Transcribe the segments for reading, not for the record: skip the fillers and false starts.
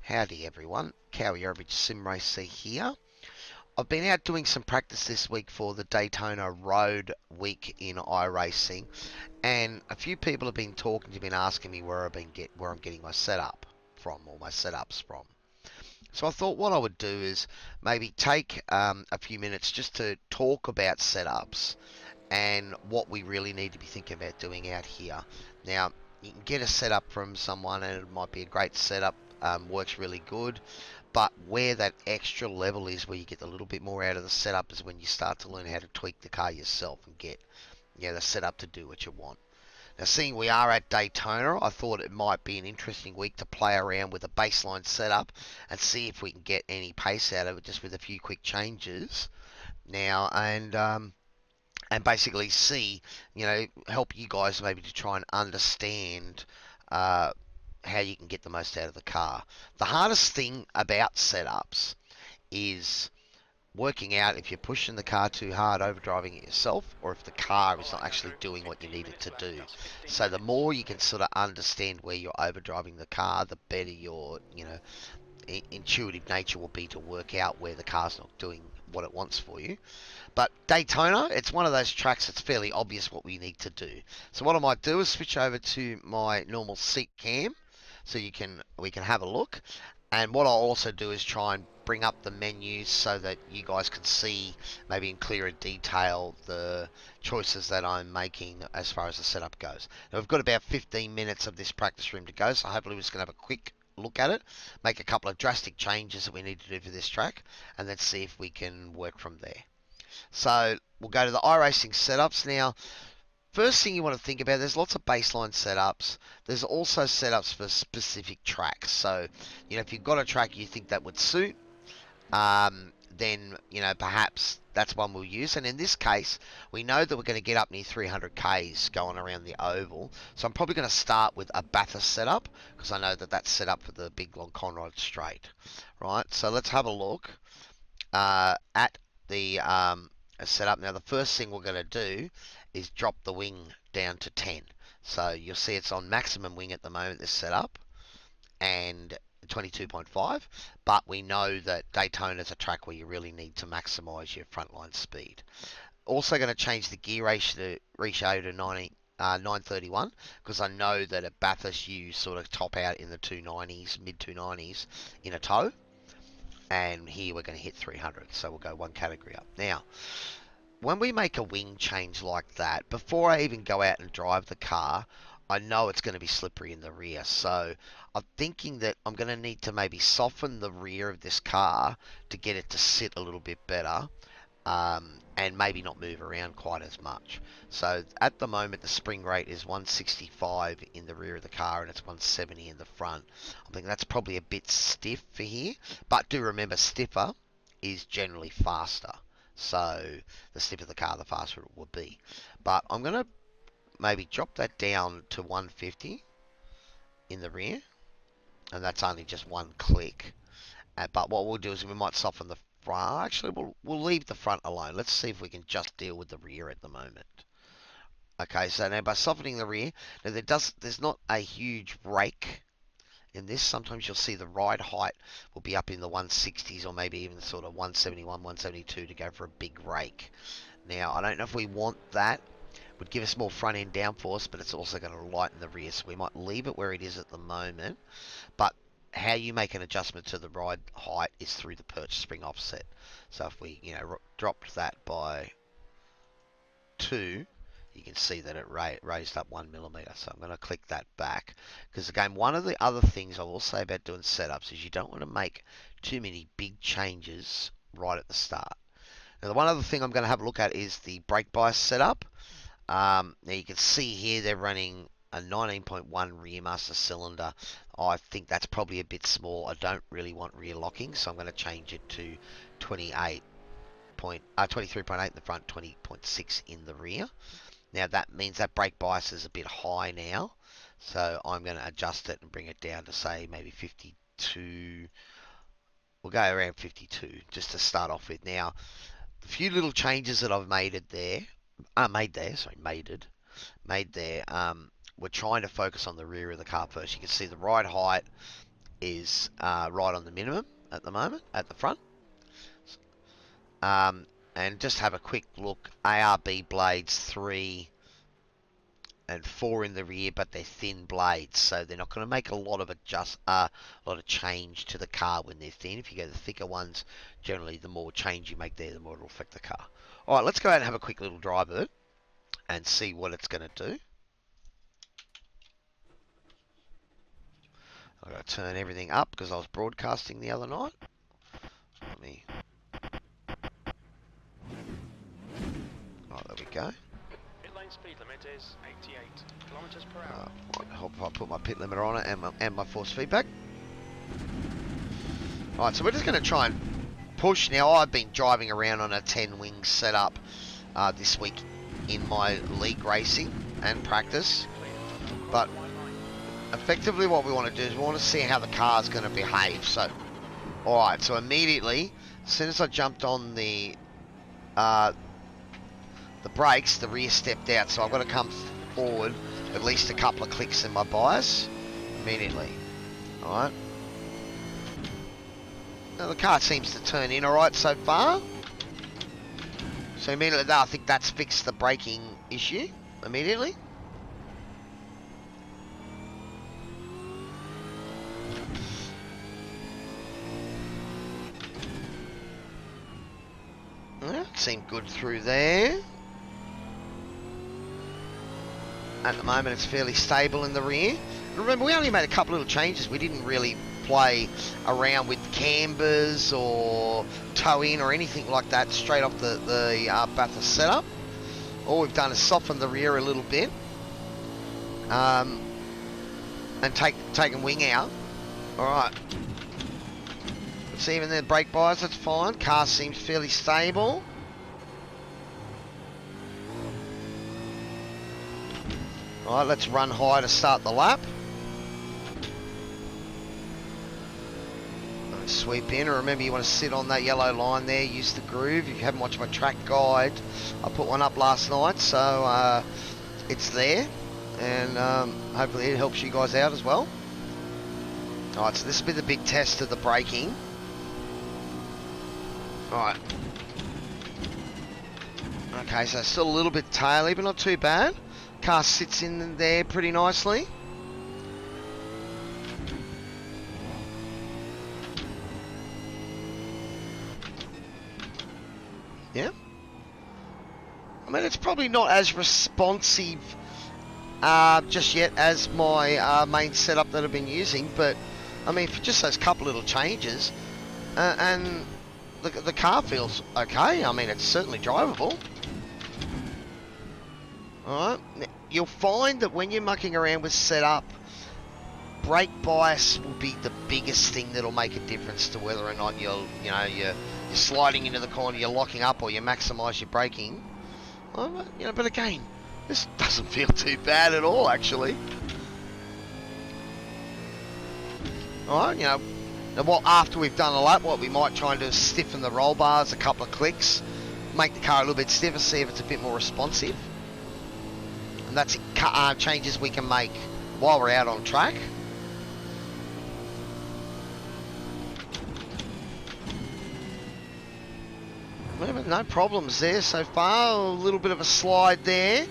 Howdy everyone, Cowy Average Sim Racer here. I've been out doing some practice this week for the Daytona Road week in iRacing, and a few people have been talking to me and asking me where I'm getting my setup from, or my setups from. So I thought what I would do is maybe take a few minutes just to talk about setups and what we really need to be thinking about doing out here. Now, you can get a setup from someone and it might be a great setup, works really good, but where that extra level is, where you get a little bit more out of the setup, is when you start to learn how to tweak the car yourself and get the setup to do what you want. Now, seeing we are at Daytona, I thought it might be an interesting week to play around with a baseline setup and see if we can get any pace out of it just with a few quick changes. Now, and basically see, help you guys maybe to try and understand how you can get the most out of the car. The hardest thing about setups is working out if you're pushing the car too hard, overdriving it yourself, or if the car is not actually doing what you need it to do. So the more you can sort of understand where you're overdriving the car, the better your, intuitive nature will be to work out where the car's not doing what it wants for you. But Daytona, it's one of those tracks that's fairly obvious what we need to do. So what I might do is switch over to my normal seat cam so we can have a look. And what I'll also do is try and bring up the menus so that you guys can see maybe in clearer detail the choices that I'm making as far as the setup goes. Now we've got about 15 minutes of this practice room to go, so hopefully we're just going to have a quick look at it, make a couple of drastic changes that we need to do for this track, and then see if we can work from there. So we'll go to the iRacing setups now. First thing you want to think about, there's lots of baseline setups. There's also setups for specific tracks. So, if you've got a track you think that would suit, then, perhaps that's one we'll use. And in this case, we know that we're going to get up near 300 Ks going around the oval. So I'm probably going to start with a Bathurst setup, because I know that that's set up for the big long Conrod straight. Right, so let's have a look at the setup. Now, the first thing we're going to do is drop the wing down to 10. So you'll see it's on maximum wing at the moment, this setup, and 22.5, but we know that Daytona is a track where you really need to maximise your frontline speed. Also going to change the gear ratio to 931, because I know that at Bathurst you sort of top out in the 290s, mid 290s in a tow, and here we're going to hit 300, so we'll go one category up. Now, when we make a wing change like that, before I even go out and drive the car, I know it's going to be slippery in the rear. So I'm thinking that I'm going to need to maybe soften the rear of this car to get it to sit a little bit better, and maybe not move around quite as much. So at the moment, the spring rate is 165 in the rear of the car and it's 170 in the front. I think that's probably a bit stiff for here, but do remember, stiffer is generally faster. So the stiffer the car, the faster it will be. But I'm going to maybe drop that down to 150 in the rear, and that's only just one click. But what we'll do is we might soften the front. Actually, we'll leave the front alone. Let's see if we can just deal with the rear at the moment. Okay, so now by softening the rear, now there's not a huge rake in this. Sometimes you'll see the ride height will be up in the 160s, or maybe even sort of 171, 172 to go for a big rake. Now, I don't know if we want that. It would give us more front end downforce, but it's also going to lighten the rear, so we might leave it where it is at the moment. But how you make an adjustment to the ride height is through the perch spring offset. So if we, dropped that by 2, you can see that it raised up 1mm. So I'm going to click that back, because again, one of the other things I will say about doing setups is you don't want to make too many big changes right at the start. Now, the one other thing I'm going to have a look at is the brake bias setup. Now you can see here they're running a 19.1 rear master cylinder. I think that's probably a bit small. I don't really want rear locking, so I'm going to change it to 23.8 in the front, 20.6 in the rear. Now that means that brake bias is a bit high now, so I'm going to adjust it and bring it down to, say, maybe 52. We'll go around 52 just to start off with. Now, the few little changes that I've made there, we're trying to focus on the rear of the car first. You can see the ride height is right on the minimum at the moment, at the front. And just have a quick look. ARB blades 3 and 4 in the rear, but they're thin blades, so they're not going to make a lot of change to the car when they're thin. If you go the thicker ones, generally the more change you make there, the more it'll affect the car. All right, let's go out and have a quick little drive of it and see what it's going to do. I've got to turn everything up because I was broadcasting the other night. Let me... Oh, there we go. Pit lane speed limit is 88 kilometers per hour. I hope I put my pit limiter on it and my force feedback. Alright, so we're just going to try and push. Now, I've been driving around on a 10-wing setup this week in my league racing and practice. But effectively what we want to do is we want to see how the car's going to behave. So, alright, so immediately, as soon as I jumped on the brakes, the rear stepped out, so I've got to come forward at least a couple of clicks in my bias immediately. Alright. Now the car seems to turn in alright so far. So immediately, I think that's fixed the braking issue immediately. Yeah, seemed good through there. At the moment it's fairly stable in the rear. Remember, we only made a couple little changes. We didn't really play around with cambers or toe in or anything like that straight off the Bathurst setup. All we've done is soften the rear a little bit and taken wing out. Alright. See, even the brake bias, that's fine. Car seems fairly stable. Alright, let's run high to start the lap. Let's sweep in. Remember, you want to sit on that yellow line there, use the groove. If you haven't watched my track guide, I put one up last night, so it's there. And hopefully it helps you guys out as well. Alright, so this will be the big test of the braking. Alright. Okay, so still a little bit taily, but not too bad. Car sits in there pretty nicely. Yeah. I mean, it's probably not as responsive just yet as my main setup that I've been using, but I mean, for just those couple little changes, and the car feels okay. I mean, it's certainly drivable. Alright, you'll find that when you're mucking around with setup, brake bias will be the biggest thing that'll make a difference to whether or not you're sliding into the corner, you're locking up, or you maximise your braking. But again, this doesn't feel too bad at all, actually. Alright, after we've done a lap, what we might try and do is stiffen the roll bars a couple of clicks, make the car a little bit stiffer, see if it's a bit more responsive. And that's changes we can make while we're out on track. No problems there so far. A little bit of a slide there.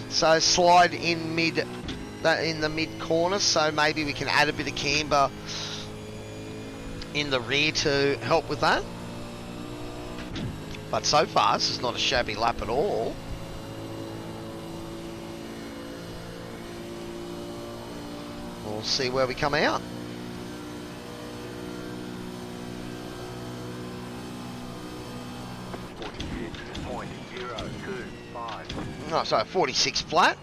So slide in the mid corner. So maybe we can add a bit of camber in the rear to help with that. But so far, this is not a shabby lap at all. We'll see where we come out. Oh, so 46 flat.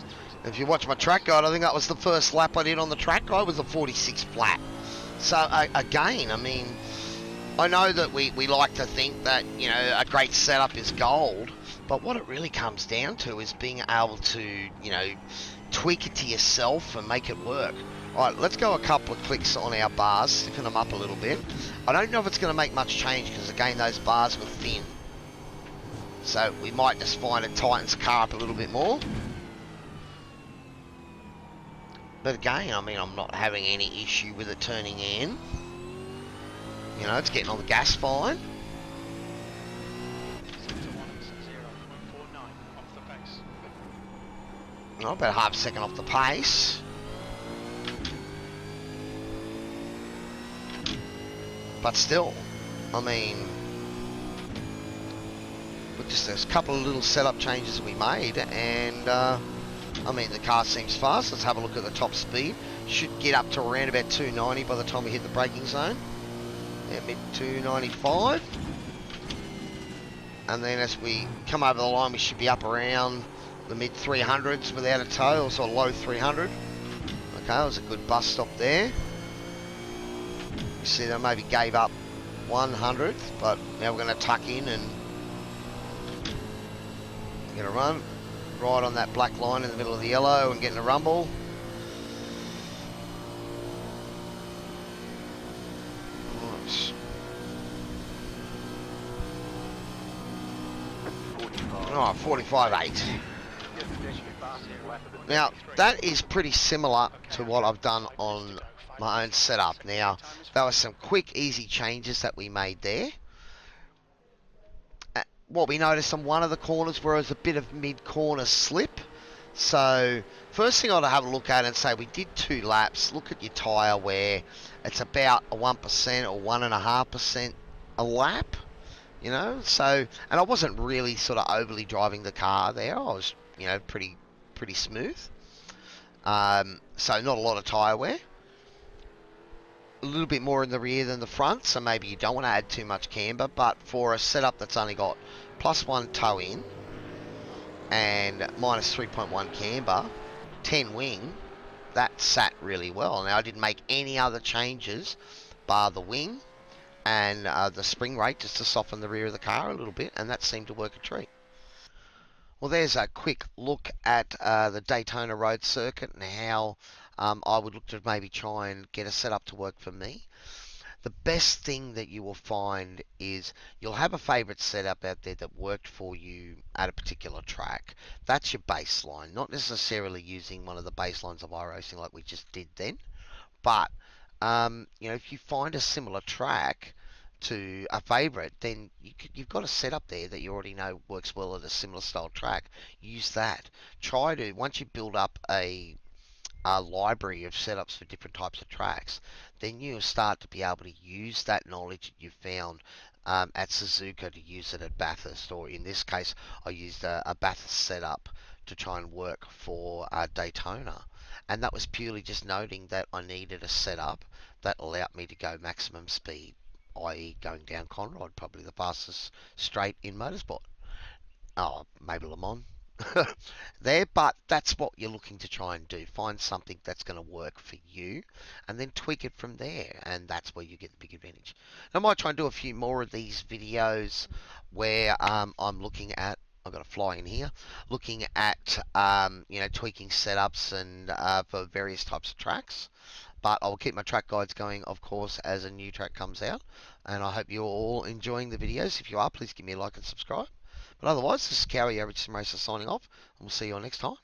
If you watch my track guide, I think that was the first lap I did on the track guide, was a 46 flat. So again, I mean, I know that we like to think that, a great setup is gold, but what it really comes down to is being able to, tweak it to yourself and make it work. Alright, let's go a couple of clicks on our bars, stiffen them up a little bit. I don't know if it's going to make much change because, again, those bars were thin. So we might just find it tightens the car up a little bit more. But again, I mean, I'm not having any issue with it turning in. You know, it's getting on the gas fine. Sector 1 and 0.49 off the pace. Oh, about half a second off the pace. But still, I mean, with just a couple of little setup changes that we made, and I mean, the car seems fast. Let's have a look at the top speed. Should get up to around about 290 by the time we hit the braking zone. Yeah, mid 295. And then as we come over the line, we should be up around the mid 300s without a tow, or sort of low 300. Okay, that was a good bus stop there. You see, they maybe gave up 100th, but now we're going to tuck in and get a run right on that black line in the middle of the yellow and get in a rumble. Nice. Oh, 45.8. Now, that is pretty similar to what I've done on my own setup. Now, there were some quick, easy changes that we made there. What we noticed on one of the corners was a bit of mid-corner slip. So, first thing I'd have a look at and say, we did 2 laps. Look at your tyre wear. It's about a 1% or 1.5% a lap. You know, so, and I wasn't really sort of overly driving the car there. I was, you know, pretty smooth. So not a lot of tyre wear. A little bit more in the rear than the front, so maybe you don't want to add too much camber, but for a setup that's only got +1 toe in and -3.1 camber, 10 wing, that sat really well. Now, I didn't make any other changes bar the wing and the spring rate, just to soften the rear of the car a little bit, and that seemed to work a treat. Well, there's a quick look at the Daytona road circuit and how I would look to maybe try and get a setup to work for me. The best thing that you will find is you'll have a favourite setup out there that worked for you at a particular track. That's your baseline, not necessarily using one of the baselines of iRacing like we just did then, but you know, if you find a similar track to a favourite, then you've got a setup there that you already know works well at a similar style track. Use that. Try to, once you build up a library of setups for different types of tracks, then you'll start to be able to use that knowledge that you found at Suzuka to use it at Bathurst, or in this case, I used a Bathurst setup to try and work for Daytona. And that was purely just noting that I needed a setup that allowed me to go maximum speed, i.e. going down Conrod, probably the fastest straight in motorsport. Oh, maybe Le Mans. There, but that's what you're looking to try and do. Find something that's going to work for you and then tweak it from there, and that's where you get the big advantage. I might try and do a few more of these videos where I'm looking at, I've got a fly in here, looking at you know, tweaking setups and for various types of tracks. But I'll keep my track guides going, of course, as a new track comes out. And I hope you're all enjoying the videos. If you are, please give me a like and subscribe. But otherwise, this is Cowy, Average Sim Racer, signing off, and we'll see you all next time.